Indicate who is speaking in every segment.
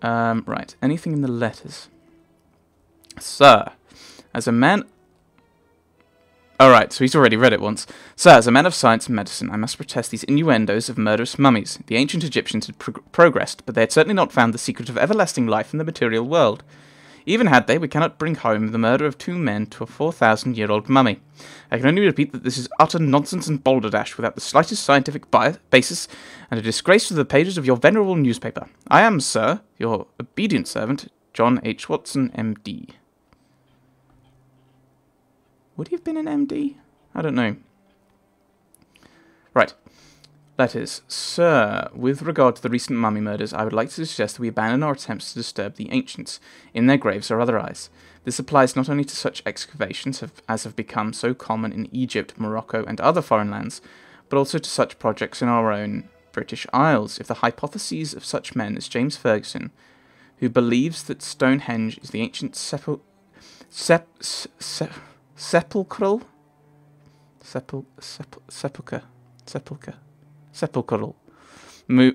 Speaker 1: Right. Anything in the letters? Sir, as a man... Alright, so he's already read it once. Sir, as a man of science and medicine, I must protest these innuendos of murderous mummies. The ancient Egyptians had progressed, but they had certainly not found the secret of everlasting life in the material world. Even had they, we cannot bring home the murder of 2 men to a 4,000-year-old mummy. I can only repeat that this is utter nonsense and balderdash without the slightest scientific basis, and a disgrace to the pages of your venerable newspaper. I am, sir, your obedient servant, John H. Watson, M.D. Would he have been an M.D.? I don't know. Right. Letters. Sir, with regard to the recent mummy murders, I would like to suggest that we abandon our attempts to disturb the ancients, in their graves or otherwise. This applies not only to such excavations as have become so common in Egypt, Morocco, and other foreign lands, but also to such projects in our own British Isles. If the hypotheses of such men as James Ferguson, who believes that Stonehenge is the ancient sepulchral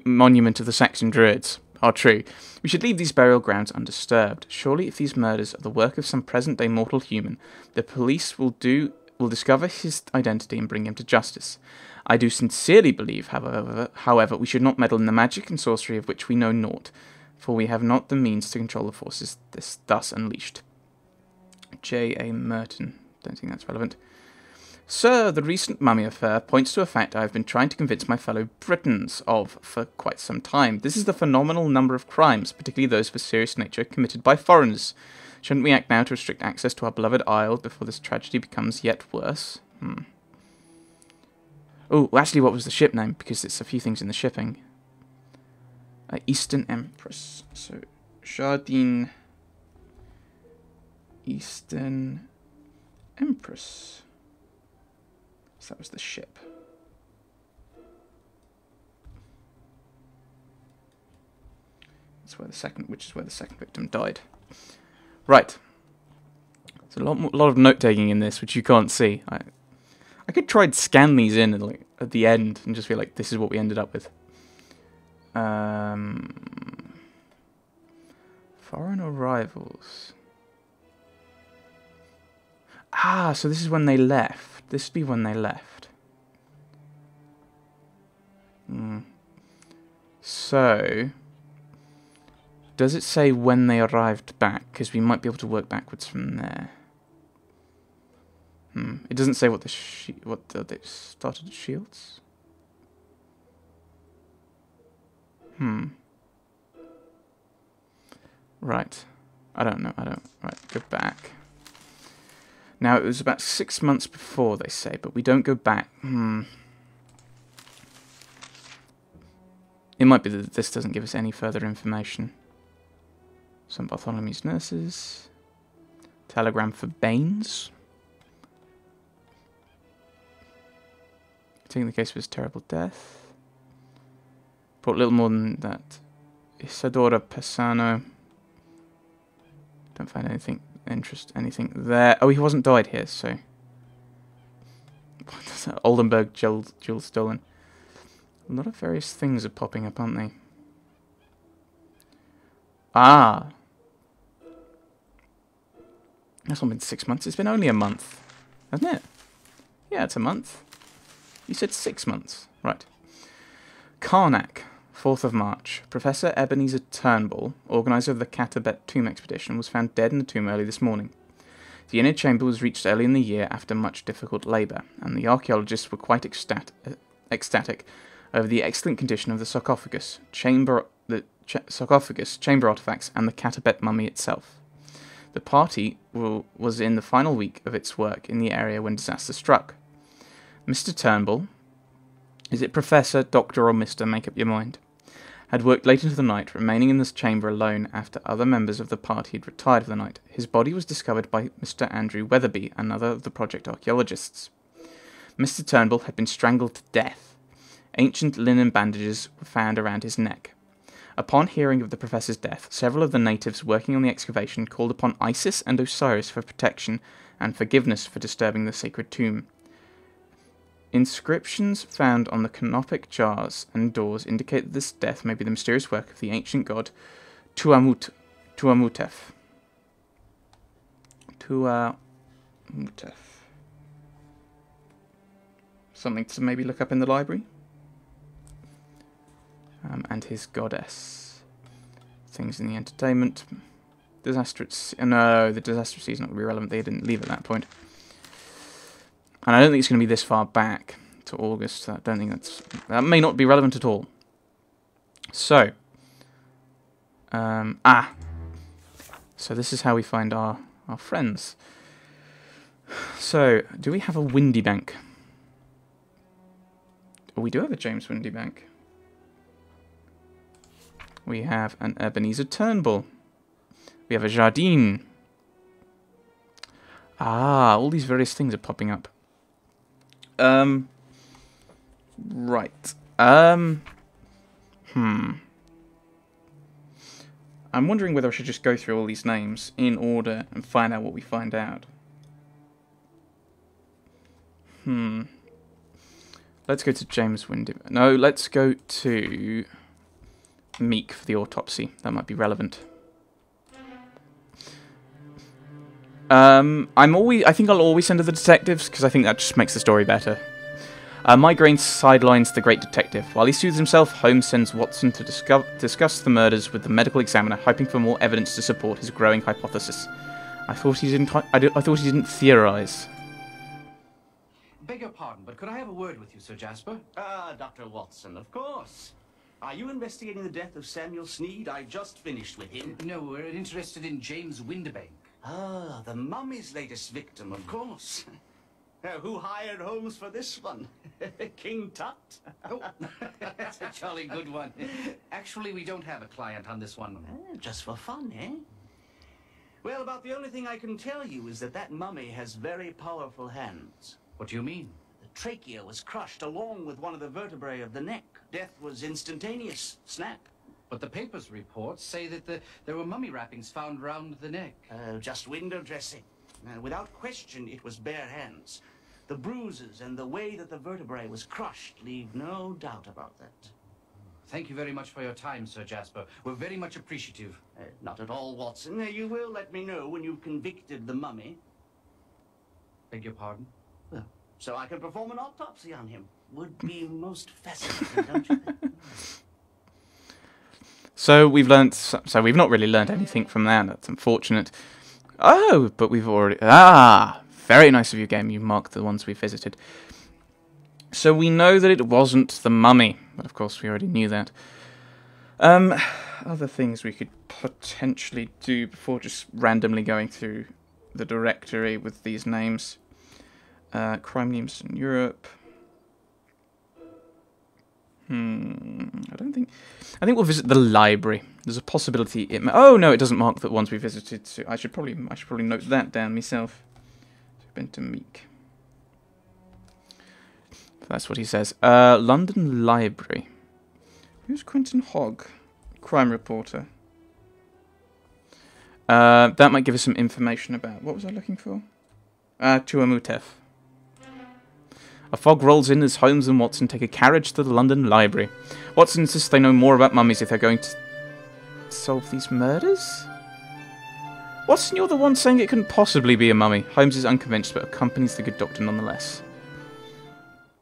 Speaker 1: monument of the Saxon Druids are true, we should leave these burial grounds undisturbed. Surely, if these murders are the work of some present-day mortal human, the police will discover his identity and bring him to justice. I do sincerely believe, however, we should not meddle in the magic and sorcery of which we know naught, for we have not the means to control the forces thus unleashed. J. A. Merton. Don't think that's relevant. Sir, the recent mummy affair points to a fact I have been trying to convince my fellow Britons of for quite some time. This is the phenomenal number of crimes, particularly those of a serious nature, committed by foreigners. Shouldn't we act now to restrict access to our beloved isle before this tragedy becomes yet worse? Oh, actually, what was the ship name? Because it's a few things in the shipping. Eastern Empress. So, Jardine... Eastern Empress. So that was the ship. That's where which is where the second victim died. Right. There's a lot of note taking in this, which you can't see. I could try and scan these in at the end and just be like, this is what we ended up with. Foreign arrivals. Ah, so this is when they left. This would be when they left. So, does it say when they arrived back? Because we might be able to work backwards from there. It doesn't say what they started at Shields. Right. I don't know. Right, go back. Now, it was about 6 months before, they say, but we don't go back. It might be that this doesn't give us any further information. Some Bartholomew's nurses. Telegram for Baines. Taking the case of his terrible death. Brought little more than that. Isadora Persano. Don't find anything there. Oh, he wasn't died here, so. Oldenburg jewel stolen. A lot of various things are popping up, aren't they? Ah. That's not been 6 months. It's been only a month, hasn't it? Yeah, it's a month. You said 6 months. Right. Karnak, 4th of March. Professor Ebenezer Turnbull, organizer of the Katabet tomb expedition, was found dead in the tomb early this morning. The inner chamber was reached early in the year after much difficult labour, and the archaeologists were quite ecstatic over the excellent condition of the sarcophagus, chamber artifacts, and the Katabet mummy itself. The party was in the final week of its work in the area when disaster struck. Mr. Turnbull, is it Professor, Doctor, or Mr.? Make up your mind, had worked late into the night, remaining in this chamber alone after other members of the party had retired for the night. His body was discovered by Mr. Andrew Weatherby, another of the project archaeologists. Mr. Turnbull had been strangled to death. Ancient linen bandages were found around his neck. Upon hearing of the professor's death, several of the natives working on the excavation called upon Isis and Osiris for protection and forgiveness for disturbing the sacred tomb. Inscriptions found on the canopic jars and doors indicate that this death may be the mysterious work of the ancient god Tuamutef. Something to maybe look up in the library. And his goddess. Things in the entertainment. Disaster no, the disaster season not going to be relevant. They didn't leave at that point. And I don't think it's going to be this far back to August. I don't think that may not be relevant at all. So. So this is how we find our friends. So, do we have a Windy Bank? Oh, we do have a James Windy Bank. We have an Ebenezer Turnbull. We have a Jardine. Ah, all these various things are popping up. Right. I'm wondering whether I should just go through all these names in order and find out what we find out. Let's go to James Windy. No, let's go to Meek for the autopsy. That might be relevant. I think I'll always send to the detectives because I think that just makes the story better. Migraine sidelines the great detective. While he soothes himself, Holmes sends Watson to discuss the murders with the medical examiner, hoping for more evidence to support his growing hypothesis. I thought he didn't theorize.
Speaker 2: Beg your pardon, but could I have a word with you, Sir Jasper?
Speaker 3: Dr. Watson, of course. Are you investigating the death of Samuel Sneed? I just finished with him.
Speaker 2: No, we're interested in James Windibank.
Speaker 3: Ah, the mummy's latest victim, of course. Who hired Holmes for this one? King Tut?
Speaker 2: Oh, that's a jolly good one. Actually, we don't have a client on this one.
Speaker 3: Just for fun, eh? Well, about the only thing I can tell you is that that mummy has very powerful hands.
Speaker 2: What do you mean?
Speaker 3: The trachea was crushed along with one of the vertebrae of the neck. Death was instantaneous. Snap.
Speaker 2: But the paper's reports say that there were mummy wrappings found round the neck.
Speaker 3: Just window dressing. Without question, it was bare hands. The bruises and the way that the vertebrae was crushed leave no doubt about that.
Speaker 2: Thank you very much for your time, Sir Jasper. We're very much appreciative.
Speaker 3: Not at all, Watson. You will let me know when you've convicted the mummy.
Speaker 2: Beg your pardon?
Speaker 3: Well, so I can perform an autopsy on him. Would be most fascinating, don't you think?
Speaker 1: So we've learnt. So we've not really learned anything from that. That's unfortunate. Oh, but we've already. Very nice of you, game. You marked the ones we visited. So we know that it wasn't the mummy, but of course we already knew that. Other things we could potentially do before just randomly going through the directory with these names. Crime names in Europe. I think we'll visit the library. There's a possibility it may... Oh no, it doesn't mark the ones we visited. So I should probably note that down myself. So been to Meek. That's what he says. London Library. Who's Quentin Hogg? Crime reporter. That might give us some information about... What was I looking for? Tuamutef. A fog rolls in as Holmes and Watson take a carriage to the London Library. Watson insists they know more about mummies if they're going to solve these murders? Watson, you're the one saying it couldn't possibly be a mummy. Holmes is unconvinced, but accompanies the good doctor nonetheless.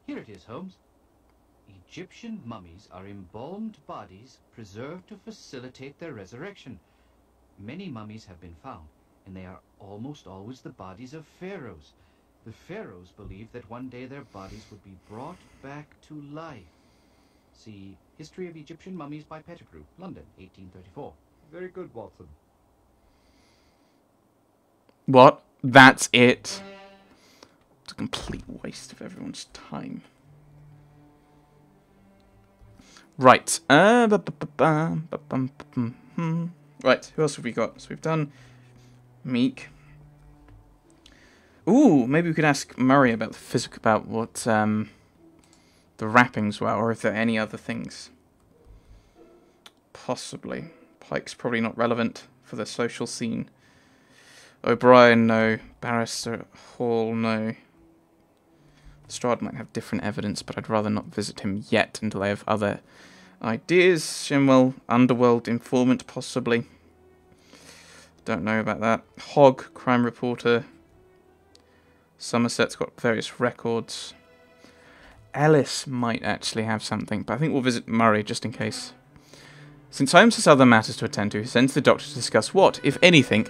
Speaker 2: Here it is, Holmes. Egyptian mummies are embalmed bodies preserved to facilitate their resurrection. Many mummies have been found, and they are almost always the bodies of pharaohs. The pharaohs believed that one day their bodies would be brought back to life. See History of Egyptian Mummies by Pettigrew, London, 1834.
Speaker 4: Very good, Watson.
Speaker 1: What? That's it? It's a complete waste of everyone's time. Right. Right, who else have we got? So we've done Meek. Ooh, maybe we could ask Murray about the physics, about what the wrappings were, or if there are any other things. Possibly. Pike's probably not relevant for the social scene. O'Brien, no. Barrister Hall, no. Strad might have different evidence, but I'd rather not visit him yet until I have other ideas. Well, underworld informant, possibly. Don't know about that. Hogg, crime reporter. Somerset's got various records. Ellis might actually have something, but I think we'll visit Murray just in case. Since Holmes has other matters to attend to, he sends the doctor to discuss what, if anything,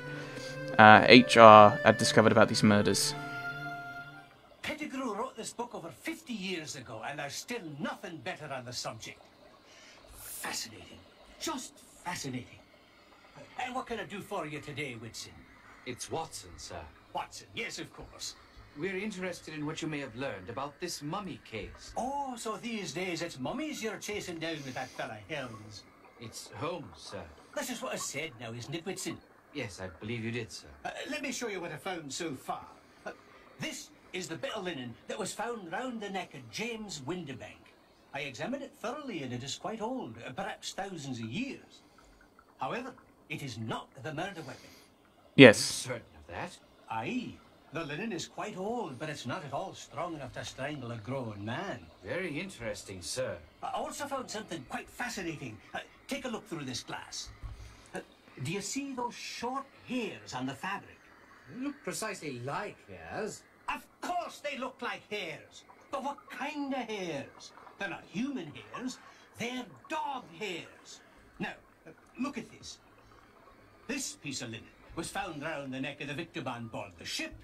Speaker 1: HR had discovered about these murders.
Speaker 4: Pettigrew wrote this book over 50 years ago, and there's still nothing better on the subject. Fascinating. Just fascinating. And what can I do for you today, Whitson?
Speaker 2: It's Watson, sir.
Speaker 4: Watson, yes, of course.
Speaker 2: We're interested in what you may have learned about this mummy case.
Speaker 4: Oh, so these days it's mummies you're chasing down with that fella Helms.
Speaker 2: It's Holmes, sir.
Speaker 4: This is what I said now, isn't it, Whitson?
Speaker 2: Yes, I believe you did, sir.
Speaker 4: Let me show you what I found so far. This is the bit of linen that was found round the neck of James Windibank. I examined it thoroughly, and it is quite old, perhaps thousands of years. However, it is not the murder weapon.
Speaker 1: Yes.
Speaker 2: Certain of that?
Speaker 4: Aye. The linen is quite old, but it's not at all strong enough to strangle a grown man.
Speaker 2: Very interesting, sir.
Speaker 4: I also found something quite fascinating. Take a look through this glass. Do you see those short hairs on the fabric?
Speaker 2: They look precisely like hairs.
Speaker 4: Of course they look like hairs. But what kind of hairs? They're not human hairs. They're dog hairs. Now, look at this. This piece of linen was found round the neck of the victim on board the ship.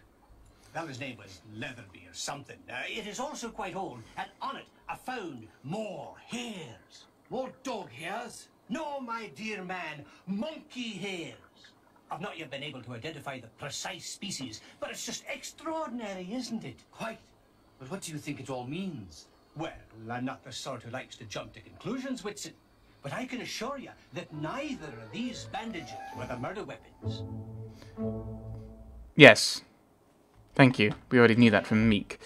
Speaker 4: Well, his name was Leatherby or something. It is also quite old, and on it I found more hairs.
Speaker 2: More dog hairs?
Speaker 4: No, my dear man, monkey hairs. I've not yet been able to identify the precise species, but it's just extraordinary, isn't it?
Speaker 2: Quite. But what do you think it all means?
Speaker 4: Well, I'm not the sort who likes to jump to conclusions, Whitson. But I can assure you that neither of these bandages were the murder weapons.
Speaker 1: Yes. Thank you. We already knew that from Meek.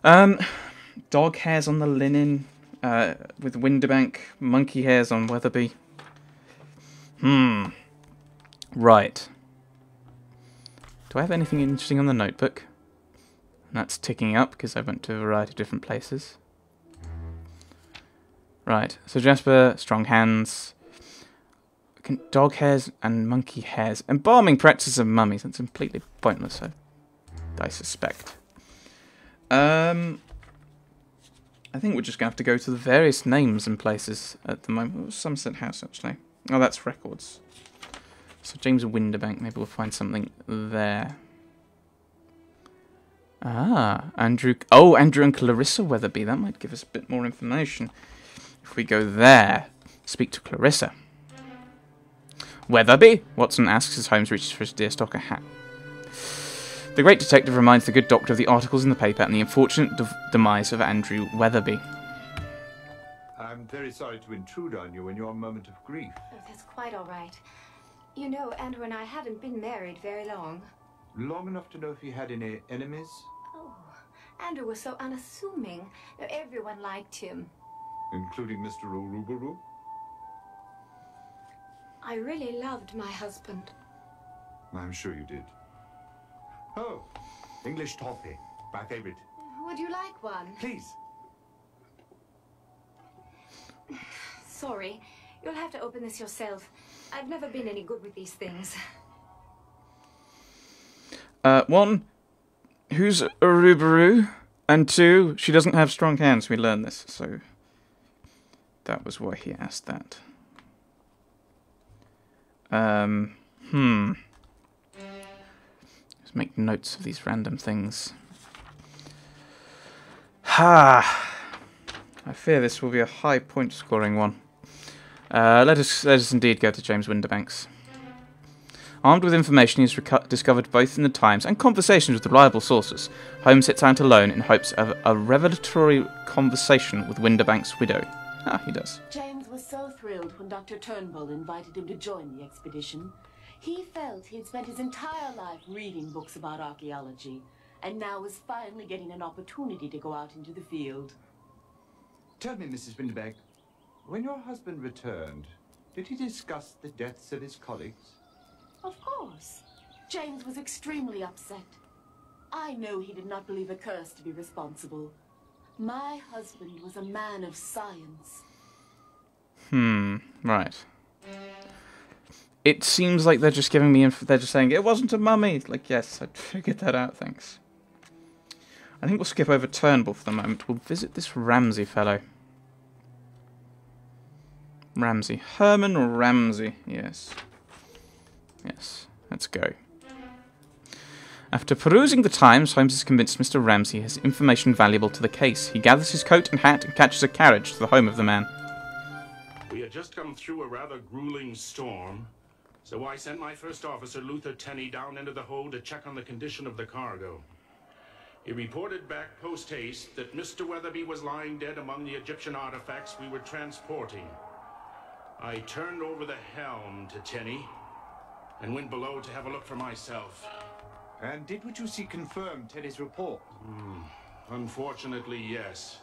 Speaker 1: Dog hairs on the linen, with Windibank, monkey hairs on Weatherby. Right. Do I have anything interesting on the notebook? That's ticking up because I went to a variety of different places. Right, so Jasper, strong hands, dog hairs and monkey hairs. Embalming practices of mummies. That's completely pointless, I suspect. I think we're just going to have to go to the various names and places at the moment. What was Somerset House, actually? Oh, that's records. So James Windibank, maybe we'll find something there. Ah, Andrew and Clarissa Weatherby. That might give us a bit more information. If we go there, speak to Clarissa. Weatherby? Watson asks as Holmes reaches for his deerstalker hat. The great detective reminds the good doctor of the articles in the paper and the unfortunate demise of Andrew Weatherby.
Speaker 5: I'm very sorry to intrude on you in your moment of grief.
Speaker 6: Oh, that's quite all right. You know, Andrew and I haven't been married very long.
Speaker 5: Long enough to know if you had any enemies?
Speaker 6: Oh, Andrew was so unassuming. Everyone liked him.
Speaker 5: Including Mr. Urubaru?
Speaker 6: I really loved my husband.
Speaker 5: I'm sure you did. Oh, English toffee. My favorite.
Speaker 6: Would you like one?
Speaker 5: Please.
Speaker 6: Sorry, you'll have to open this yourself. I've never been any good with these things.
Speaker 1: One, who's Urubaru? And two, she doesn't have strong hands. We learned this, so that was why he asked that. Let's make notes of these random things. Ha! I fear this will be a high point scoring one. Let us indeed go to James Windibank's. Armed with information he has discovered both in the Times and conversations with reliable sources, Holmes sits out alone in hopes of a revelatory conversation with Windibank's widow. Ah, he does.
Speaker 7: James was so thrilled when Dr. Turnbull invited him to join the expedition. He felt he'd spent his entire life reading books about archaeology, and now was finally getting an opportunity to go out into the field.
Speaker 5: Tell me, Mrs. Windibank, when your husband returned, did he discuss the deaths of his colleagues?
Speaker 7: Of course. James was extremely upset. I know he did not believe a curse to be responsible. My husband was a man of science.
Speaker 1: Right. It seems like they're just giving me they're just saying, it wasn't a mummy. Like, yes, I figured that out, thanks. I think we'll skip over Turnbull for the moment. We'll visit this Ramsay fellow. Ramsay. Herman Ramsay. Yes. Yes. Let's go. After perusing the Times, Holmes is convinced Mr. Ramsay has information valuable to the case. He gathers his coat and hat and catches a carriage to the home of the man.
Speaker 8: We had just come through a rather grueling storm, so I sent my first officer, Luther Tenny, down into the hold to check on the condition of the cargo. He reported back post-haste that Mr. Weatherby was lying dead among the Egyptian artifacts we were transporting. I turned over the helm to Tenny and went below to have a look for myself.
Speaker 5: And did what you see confirm Tenny's report?
Speaker 8: Unfortunately, yes.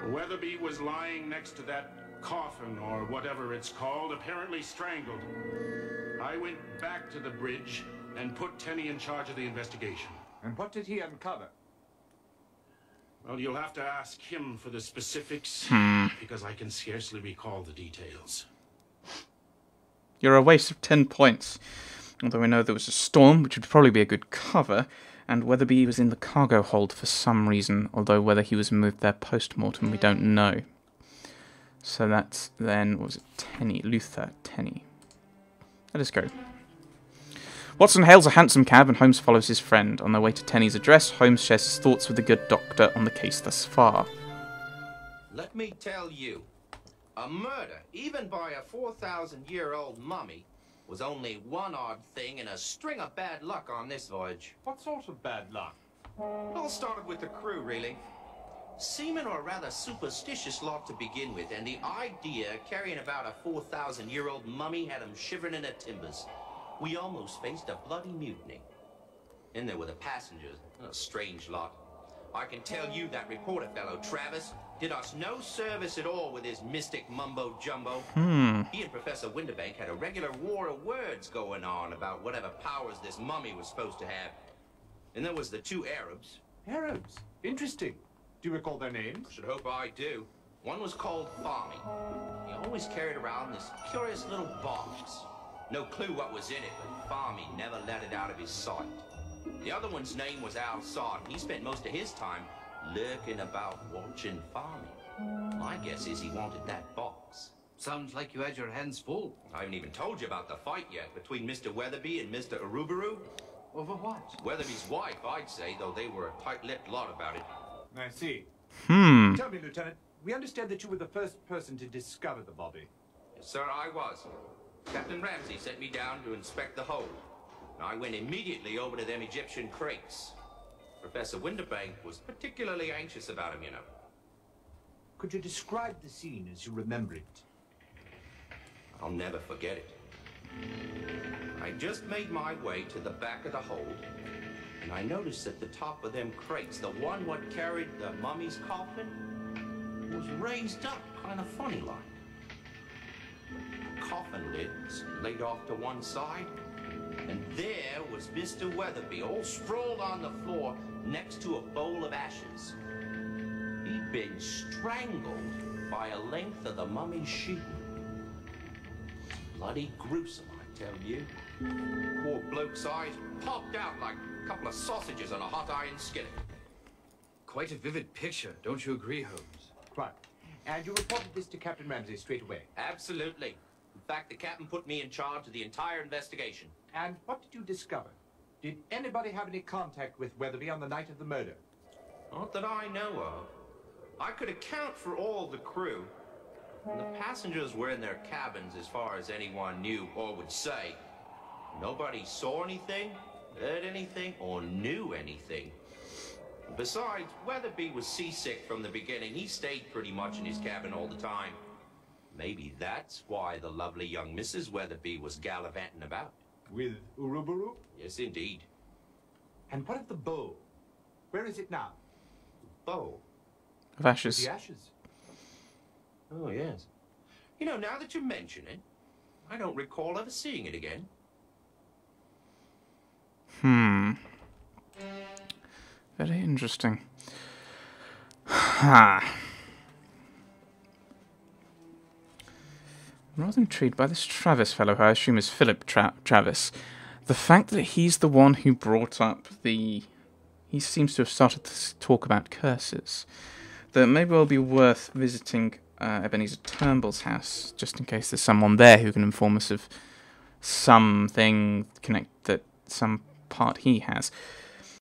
Speaker 8: Weatherby was lying next to that coffin, or whatever it's called, apparently strangled. I went back to the bridge and put Tenny in charge of the investigation.
Speaker 5: And what did he uncover?
Speaker 8: Well, you'll have to ask him for the specifics, because I can scarcely recall the details.
Speaker 1: You're a waste of 10 points. Although we know there was a storm, which would probably be a good cover, and Weatherby was in the cargo hold for some reason, although whether he was moved there post-mortem, we don't know. So that's then, what was it, Tenny, Luther Tenny. Let us go. Watson hails a hansom cab and Holmes follows his friend. On their way to Tenny's address, Holmes shares his thoughts with the good doctor on the case thus far.
Speaker 9: Let me tell you, a murder, even by a 4,000-year-old mummy, was only one odd thing in a string of bad luck on this voyage.
Speaker 5: What sort of bad luck?
Speaker 9: It all started with the crew, really. Seamen are a rather superstitious lot to begin with, and the idea carrying about a 4,000-year-old mummy had them shivering in their timbers. We almost faced a bloody mutiny. Then there were the passengers, a strange lot. I can tell you that reporter fellow, Travis, did us no service at all with his mystic mumbo-jumbo. He and Professor Winterbank had a regular war of words going on about whatever powers this mummy was supposed to have. And there was the two Arabs.
Speaker 5: Arabs? Interesting. Do you recall their names?
Speaker 9: I should hope I do. One was called Farmy. He always carried around this curious little box. No clue what was in it, but Farmy never let it out of his sight. The other one's name was Al-Sad, and he spent most of his time lurking about watching Farmy. My guess is he wanted that box.
Speaker 2: Sounds like you had your hands full.
Speaker 9: I haven't even told you about the fight yet between Mr. Weatherby and Mr. Urubaru.
Speaker 2: Over what?
Speaker 9: Weatherby's wife, I'd say, though they were a tight-lipped lot about it.
Speaker 5: I see. Tell me, Lieutenant, we understand that you were the first person to discover the body.
Speaker 9: Yes, sir, I was. Captain Ramsay sent me down to inspect the hold. I went immediately over to them Egyptian crates. Professor Winterbank was particularly anxious about him, you know.
Speaker 5: Could you describe the scene as you remember it?
Speaker 9: I'll never forget it. I just made my way to the back of the hold, and I noticed at the top of them crates, the one what carried the mummy's coffin was raised up kind of funny like. The coffin lid was laid off to one side, and there was Mr. Weatherby, all sprawled on the floor next to a bowl of ashes. He'd been strangled by a length of the mummy's sheeting. Bloody gruesome, I tell you. Poor bloke's eyes popped out like a couple of sausages on a hot iron skillet.
Speaker 2: Quite a vivid picture, don't you agree, Holmes?
Speaker 5: Right. And you reported this to Captain Ramsay straight away?
Speaker 9: Absolutely. In fact, the captain put me in charge of the entire investigation.
Speaker 5: And what did you discover? Did anybody have any contact with Weatherby on the night of the murder?
Speaker 9: Not that I know of. I could account for all the crew. And the passengers were in their cabins as far as anyone knew or would say. Nobody saw anything, heard anything, or knew anything. Besides, Weatherby was seasick from the beginning. He stayed pretty much in his cabin all the time. Maybe that's why the lovely young Mrs. Weatherby was gallivanting about.
Speaker 5: With Urubaru?
Speaker 9: Yes, indeed.
Speaker 5: And what of the bowl? Where is it now?
Speaker 9: Bowl?
Speaker 1: Of ashes.
Speaker 5: The ashes.
Speaker 9: Oh, yes. You know, now that you mention it, I don't recall ever seeing it again.
Speaker 1: Very interesting. Ha. rather intrigued by this Travis fellow, who I assume is Philip Travis. The fact that he's the one who brought up the... He seems to have started to talk about curses. That maybe will be worth visiting Ebenezer Turnbull's house, just in case there's someone there who can inform us of something that some part he has.